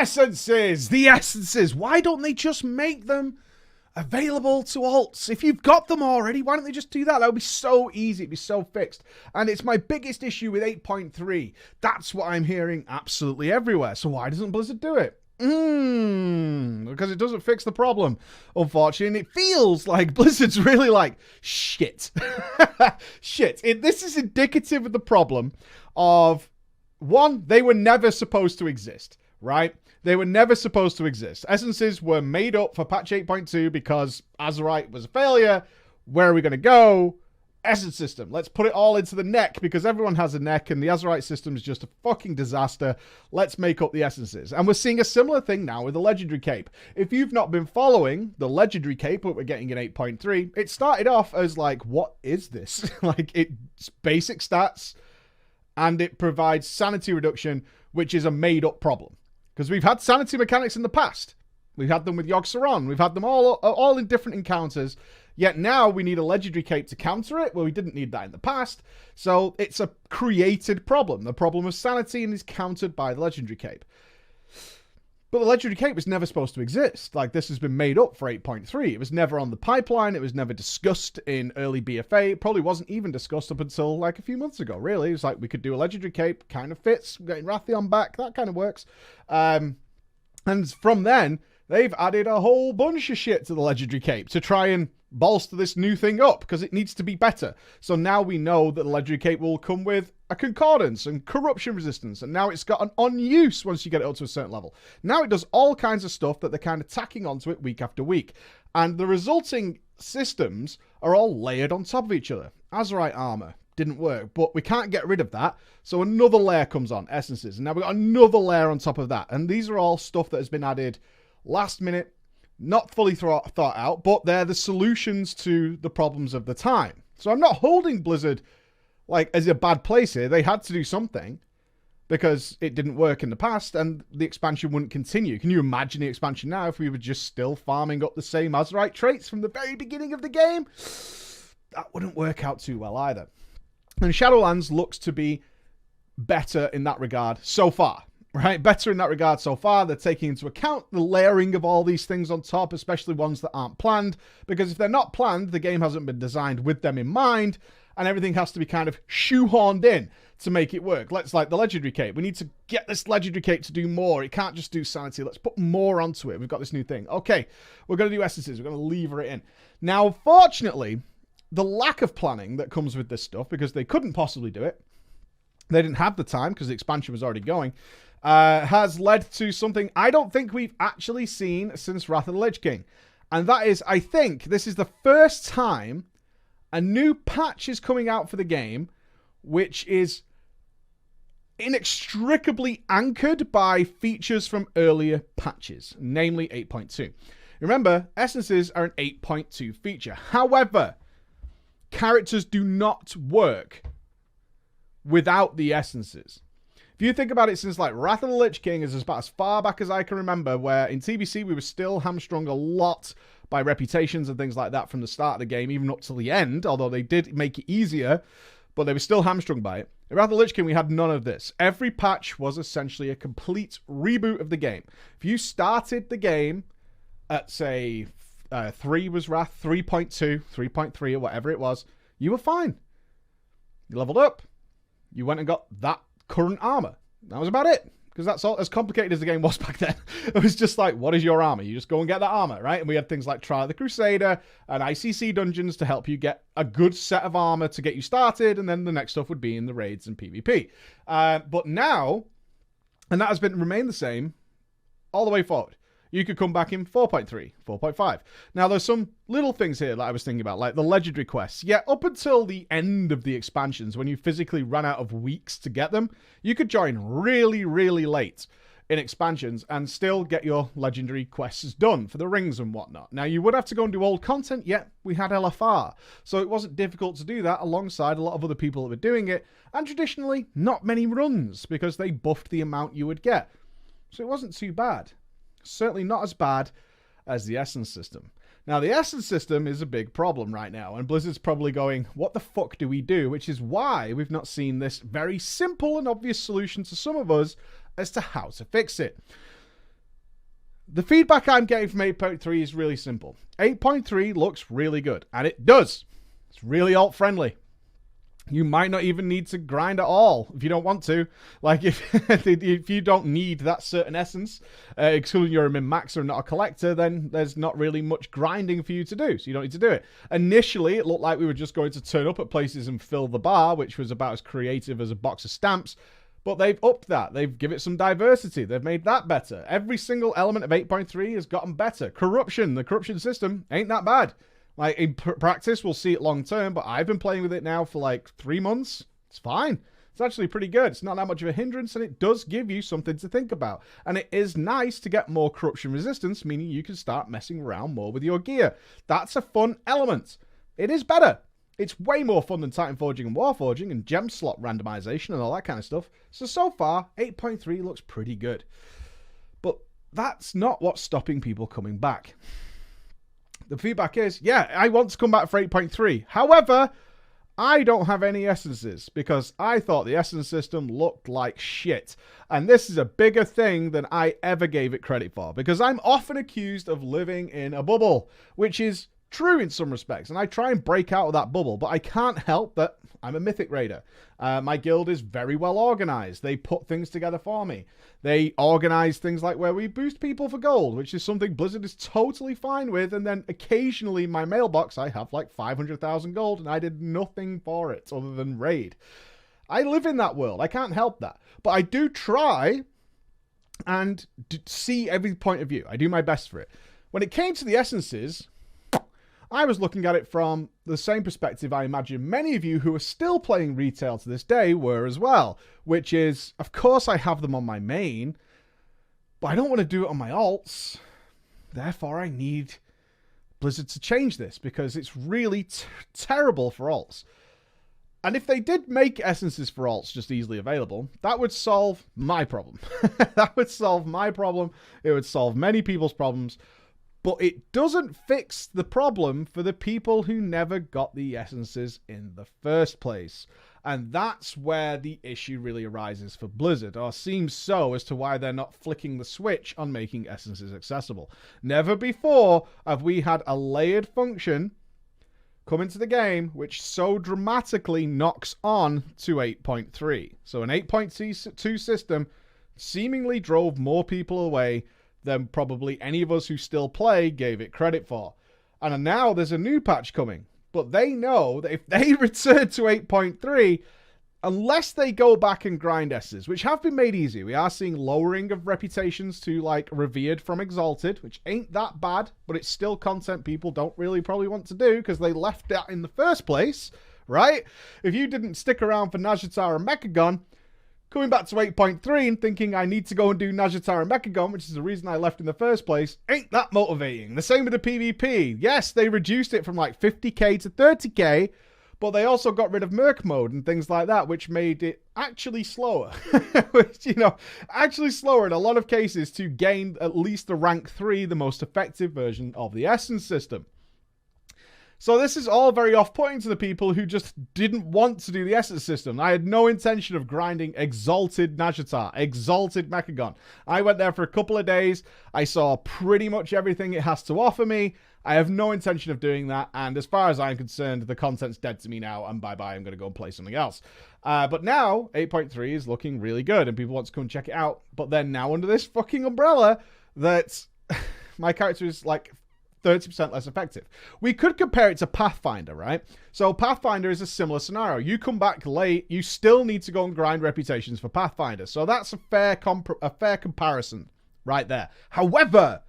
essences. The essences. Why don't they just make them available to alts? If you've got them already, why don't they just do that? That would be so easy. It'd be so fixed. And it's my biggest issue with 8.3. That's what I'm hearing absolutely everywhere. So why doesn't Blizzard do it? Because it doesn't fix the problem, unfortunately. And it feels like Blizzard's really like, shit. Shit. This is indicative of the problem of, one, they were never supposed to exist, right? They were never supposed to exist. Essences were made up for patch 8.2 because Azerite was a failure. Where are we going to go? Essence system. Let's put it all into the neck because everyone has a neck and the Azerite system is just a fucking disaster. Let's make up the essences. And we're seeing a similar thing now with the Legendary Cape. If you've not been following the Legendary Cape that we're getting in 8.3, it started off as like, what is this? Like, it's basic stats and it provides sanity reduction, which is a made up problem. Because we've had sanity mechanics in the past. We've had them with Yogg-Saron. We've had them all in different encounters. Yet now we need a Legendary Cape to counter it. Well, we didn't need that in the past. So it's a created problem. The problem of sanity and is countered by the Legendary Cape. But the Legendary Cape was never supposed to exist. Like, this has been made up for 8.3. It was never on the pipeline. It was never discussed in early BFA. It probably wasn't even discussed up until like a few months ago, really. It was like, we could do a Legendary Cape. Kind of fits. We're getting Rathion back. That kind of works. And from then, they've added a whole bunch of shit to the Legendary Cape to try and bolster this new thing up because it needs to be better. So now we know that the Legendary Cape will come with a concordance and corruption resistance, and now it's got an on use once you get it up to a certain level. Now it does all kinds of stuff that they're kind of tacking onto it week after week, and the resulting systems are all layered on top of each other. Azerite armor didn't work, but we can't get rid of that, so another layer comes on, essences, and now we've got another layer on top of that, and these are all stuff that has been added last minute, not fully thought out, but they're the solutions to the problems of the time. So I'm not holding Blizzard like as a bad place here. They had to do something because it didn't work in the past and the expansion wouldn't continue. Can you imagine the expansion now if we were just still farming up the same Azerite traits from the very beginning of the game? That wouldn't work out too well either. And Shadowlands looks to be better in that regard so far. Right, better in that regard so far. They're taking into account the layering of all these things on top, especially ones that aren't planned, because if they're not planned, the game hasn't been designed with them in mind, and everything has to be kind of shoehorned in to make it work. Let's like the Legendary Cape. We need to get this Legendary Cape to do more. It can't just do sanity. Let's put more onto it. We've got this new thing. Okay, we're going to do essences. We're going to lever it in. Now, fortunately, the lack of planning that comes with this stuff, because they couldn't possibly do it, they didn't have the time because the expansion was already going, has led to something I don't think we've actually seen since Wrath of the Lich King. And that is, I think this is the first time a new patch is coming out for the game, which is inextricably anchored by features from earlier patches, namely 8.2. Remember, essences are an 8.2 feature. However, characters do not work without the essences. If you think about it, since like Wrath of the Lich King is about as far back as I can remember, where in TBC we were still hamstrung a lot by reputations and things like that from the start of the game, even up till the end, although they did make it easier, but they were still hamstrung by it. In Wrath of the Lich King, we had none of this. Every patch was essentially a complete reboot of the game. If you started the game at, say, 3 was Wrath, 3.2, 3.3 or whatever it was, you were fine. You leveled up. You went and got that current armor. That was about it. Because that's all, as complicated as the game was back then. It was just like, what is your armor? You just go and get that armor, right? And we had things like Trial of the Crusader and ICC dungeons to help you get a good set of armor to get you started. And then the next stuff would be in the raids and PvP. But now, and that has remained the same all the way forward. You could come back in 4.3, 4.5. Now, there's some little things here that I was thinking about, like the legendary quests. Yeah, up until the end of the expansions, when you physically ran out of weeks to get them, you could join really, really late in expansions and still get your legendary quests done for the rings and whatnot. Now, you would have to go and do old content, yet we had LFR. So it wasn't difficult to do that alongside a lot of other people that were doing it. And traditionally, not many runs, because they buffed the amount you would get. So it wasn't too bad. Certainly not as bad as the Essence system. Now, the Essence system is a big problem right now, and Blizzard's probably going, what the fuck do we do? Which is why we've not seen this very simple and obvious solution to some of us as to how to fix it. The feedback I'm getting from 8.3 is really simple. 8.3 looks really good, and it does. It's really alt-friendly. You might not even need to grind at all if you don't want to. Like, if you don't need that certain essence, excluding you're a min-maxer and not a collector, then there's not really much grinding for you to do, so you don't need to do it. Initially, it looked like we were just going to turn up at places and fill the bar, which was about as creative as a box of stamps, but they've upped that. They've given it some diversity. They've made that better. Every single element of 8.3 has gotten better. Corruption, the corruption system, ain't that bad. Like, in practice, we'll see it long term, but I've been playing with it now for like 3 months. It's fine. It's actually pretty good. It's not that much of a hindrance, and it does give you something to think about. And it is nice to get more corruption resistance, meaning you can start messing around more with your gear. That's a fun element. It is better. It's way more fun than Titan Forging and Warforging and gem slot randomization and all that kind of stuff. So far, 8.3 looks pretty good. But that's not what's stopping people coming back. The feedback is, yeah, I want to come back for 8.3. However, I don't have any essences because I thought the essence system looked like shit. And this is a bigger thing than I ever gave it credit for, because I'm often accused of living in a bubble, which is true in some respects, and I try and break out of that bubble, but I can't help that I'm a Mythic Raider. My guild is very well organized. They put things together for me. They organize things like where we boost people for gold, which is something Blizzard is totally fine with, and then occasionally in my mailbox I have like 500,000 gold and I did nothing for it other than raid. I live in that world. I can't help that. But I do try and see every point of view. I do my best for it. When it came to the essences, I was looking at it from the same perspective I imagine many of you who are still playing retail to this day were as well, which is, of course I have them on my main, but I don't want to do it on my alts. Therefore, I need Blizzard to change this because it's really terrible for alts. And if they did make essences for alts just easily available, that would solve my problem. That would solve my problem. It would solve many people's problems. But it doesn't fix the problem for the people who never got the essences in the first place. And that's where the issue really arises for Blizzard, or seems so, as to why they're not flicking the switch on making essences accessible. Never before have we had a layered function come into the game which so dramatically knocks on to 8.3. So an 8.2 system seemingly drove more people away than probably any of us who still play gave it credit for. And now there's a new patch coming. But they know that if they return to 8.3, unless they go back and grind S's, which have been made easy, we are seeing lowering of reputations to like Revered from Exalted, which ain't that bad, but it's still content people don't really probably want to do because they left that in the first place, right? If you didn't stick around for Nazjatar and Mechagon, coming back to 8.3 and thinking I need to go and do Nazjatar and Mechagon, which is the reason I left in the first place, ain't that motivating. The same with the PvP. Yes, they reduced it from like 50k to 30k, but they also got rid of Merc mode and things like that, which made it actually slower. Which, you know, actually slower in a lot of cases to gain at least the rank 3, the most effective version of the Essence system. So this is all very off-putting to the people who just didn't want to do the Essence system. I had no intention of grinding Exalted Nazjatar, Exalted Mechagon. I went there for a couple of days. I saw pretty much everything it has to offer me. I have no intention of doing that, and as far as I'm concerned, the content's dead to me now, and bye-bye, I'm going to go and play something else. But now, 8.3 is looking really good, and people want to come and check it out. But then now under this fucking umbrella, that my character is like 30% less effective. We could compare it to Pathfinder, right? So Pathfinder is a similar scenario. You come back late, you still need to go and grind reputations for Pathfinder. So that's a fair comparison right there. However,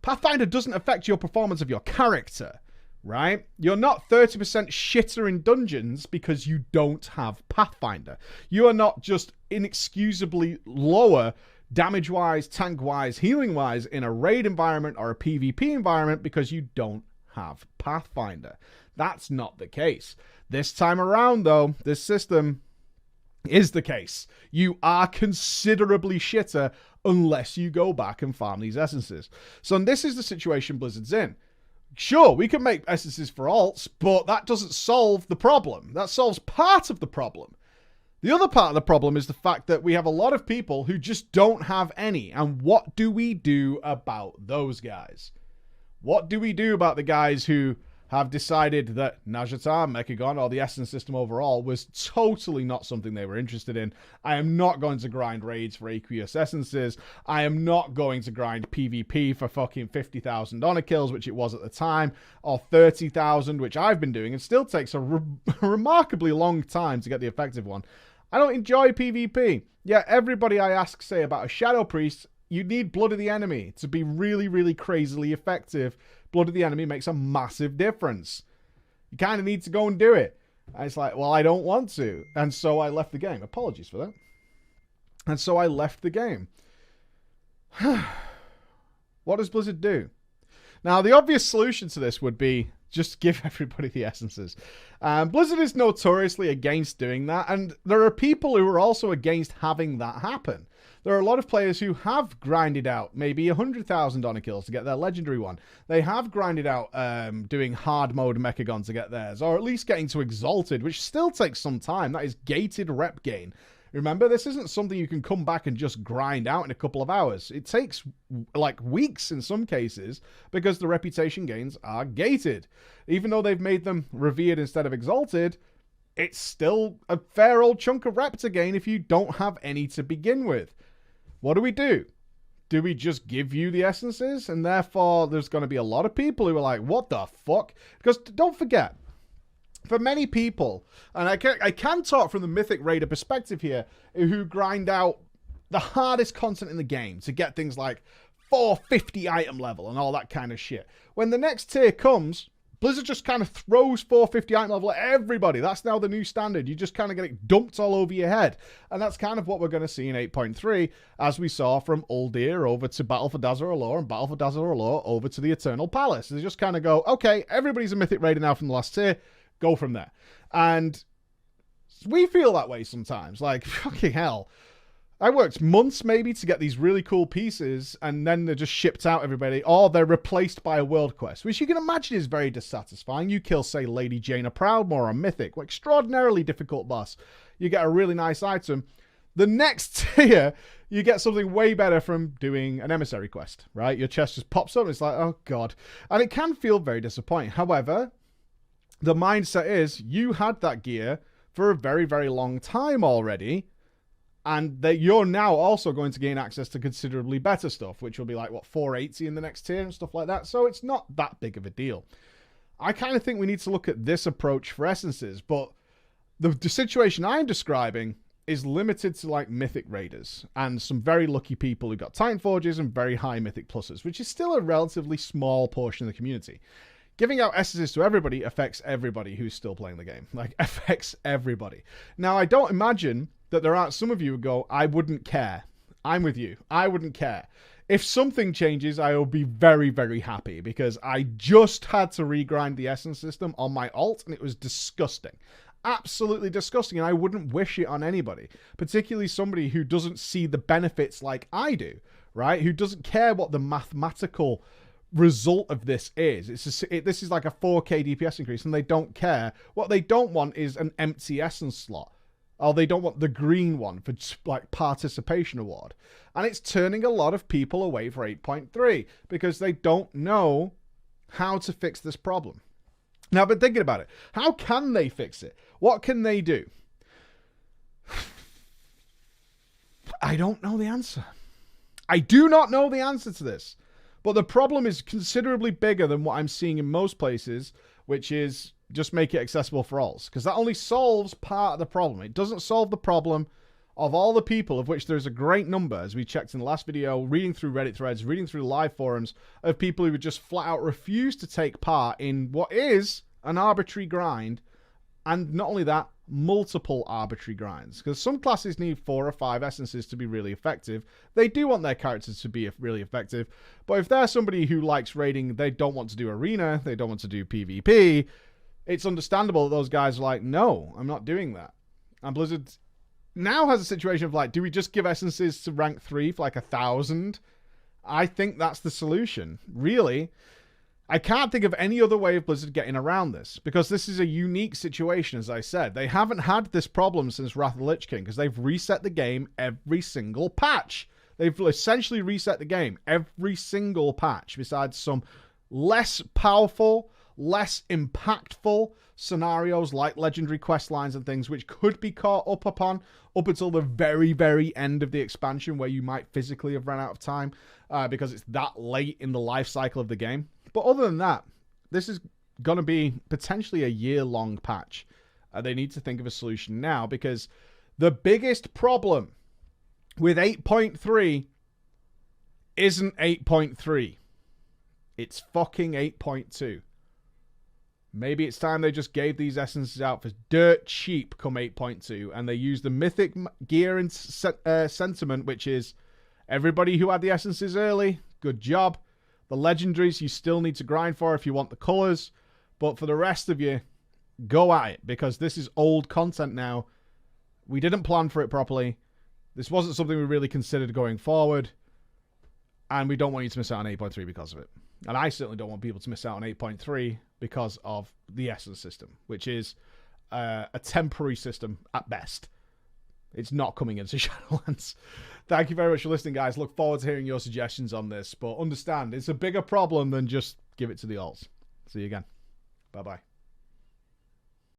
Pathfinder doesn't affect your performance of your character, right? You're not 30% shitter in dungeons because you don't have Pathfinder. You are not just inexcusably lower damage-wise, tank-wise, healing-wise in a raid environment or a PvP environment because you don't have Pathfinder. That's not the case. This time around, though, this system is the case. You are considerably shitter unless you go back and farm these essences. So this is the situation Blizzard's in. Sure, we can make essences for alts, but that doesn't solve the problem. That solves part of the problem. The other part of the problem is the fact that we have a lot of people who just don't have any. And what do we do about those guys? What do we do about the guys who have decided that Najata, Mechagon, or the Essence system overall was totally not something they were interested in? I am not going to grind raids for aqueous essences. I am not going to grind PvP for fucking 50,000 honor kills, which it was at the time, or 30,000, which I've been doing. It still takes a remarkably long time to get the effective one. I don't enjoy PvP. Yeah, everybody I ask, say, about a Shadow Priest, you need Blood of the Enemy to be really, really crazily effective. Blood of the Enemy makes a massive difference. You kind of need to go and do it. And it's like, well, I don't want to. And so I left the game. Apologies for that. And so I left the game. What does Blizzard do? Now, the obvious solution to this would be just give everybody the essences. Blizzard is notoriously against doing that. And there are people who are also against having that happen. There are a lot of players who have grinded out maybe 100,000 honor kills to get their legendary one. They have grinded out doing hard mode Mechagon to get theirs, or at least getting to Exalted, which still takes some time. That is gated rep gain. Remember, this isn't something you can come back and just grind out in a couple of hours. It takes like weeks in some cases because the reputation gains are gated. Even though they've made them revered instead of exalted, it's still a fair old chunk of rep to gain if you don't have any to begin with. What do? Do we just give you the essences? And therefore, there's going to be a lot of people who are like, what the fuck? Because don't forget, for many people, and I can talk from the Mythic Raider perspective here, who grind out the hardest content in the game to get things like 450 item level and all that kind of shit. When the next tier comes, Blizzard just kind of throws 450 item level at everybody. That's now the new standard. You just kind of get it dumped all over your head. And that's kind of what we're going to see in 8.3, as we saw from Uldir over to Battle for Dazur Allure and Battle for Dazur Allure over to the Eternal Palace. They just kind of go, okay, everybody's a Mythic Raider now from the last tier. Go from there. And we feel that way sometimes. Like, fucking hell. I worked months maybe to get these really cool pieces, and then they're just shipped out everybody, or they're replaced by a world quest, which you can imagine is very dissatisfying. You kill, say, Lady Jaina Proudmoore on Mythic, an extraordinarily difficult boss. You get a really nice item. The next tier, you get something way better from doing an emissary quest, right? Your chest just pops up, and it's like, oh god. And it can feel very disappointing. However, the mindset is, you had that gear for a very, very long time already, and that you're now also going to gain access to considerably better stuff, which will be like, what, 480 in the next tier and stuff like that. So it's not that big of a deal. I kind of think we need to look at this approach for essences, but the situation I'm describing is limited to like Mythic Raiders and some very lucky people who got Titan Forges and very high Mythic Pluses, which is still a relatively small portion of the community. Giving out essences to everybody affects everybody who's still playing the game. Like, affects everybody. Now, I don't imagine that there aren't some of you who go, I wouldn't care. I'm with you. I wouldn't care. If something changes, I will be very, very happy, because I just had to regrind the essence system on my alt, and it was disgusting. Absolutely disgusting, and I wouldn't wish it on anybody, particularly somebody who doesn't see the benefits like I do, right? Who doesn't care what the mathematical result of this is. This is like a 4k DPS increase, and they don't care. What they don't want is an empty essence slot. Oh, they don't want the green one for like participation award. And it's turning a lot of people away for 8.3 because they don't know how to fix this problem. Now, I've been thinking about it. How can they fix it? What can they do? I don't know the answer. I do not know the answer to this. But the problem is considerably bigger than what I'm seeing in most places, which is just make it accessible for alls, because that only solves part of the problem. It doesn't solve the problem of all the people, of which there's a great number, as we checked in the last video, reading through Reddit threads, reading through live forums, of people who would just flat out refuse to take part in what is an arbitrary grind, and not only that, multiple arbitrary grinds, because some classes need 4 or 5 essences to be really effective. They do want their characters to be really effective, but if they're somebody who likes raiding, they don't want to do arena, they don't want to do PvP, it's understandable that those guys are like, no, I'm not doing that. And Blizzard now has a situation of like, do we just give essences to rank 3 for like 1,000? I think that's the solution. Really, I can't think of any other way of Blizzard getting around this, because this is a unique situation, as I said. They haven't had this problem since Wrath of the Lich King, because they've reset the game every single patch. They've essentially reset the game every single patch, besides some less powerful, less impactful scenarios like legendary quest lines and things, which could be caught up upon up until the very, very end of the expansion, where you might physically have run out of time because it's that late in the life cycle of the game. But other than that, this is going to be potentially a year-long patch. They need to think of a solution now, because the biggest problem with 8.3 isn't 8.3. It's fucking 8.2. Maybe it's time they just gave these essences out for dirt cheap come 8.2, and they used the mythic gear and sentiment, which is everybody who had the essences early, good job. The legendaries you still need to grind for if you want the colors, but for the rest of you, go at it, because this is old content now. We didn't plan for it properly. This wasn't something we really considered going forward, and we don't want you to miss out on 8.3 because of it. And I certainly don't want people to miss out on 8.3 because of the Essence system, which is a temporary system at best. It's not coming into Shadowlands. Thank you very much for listening, guys. Look forward to hearing your suggestions on this, but understand it's a bigger problem than just give it to the alts. See you again. Bye-bye.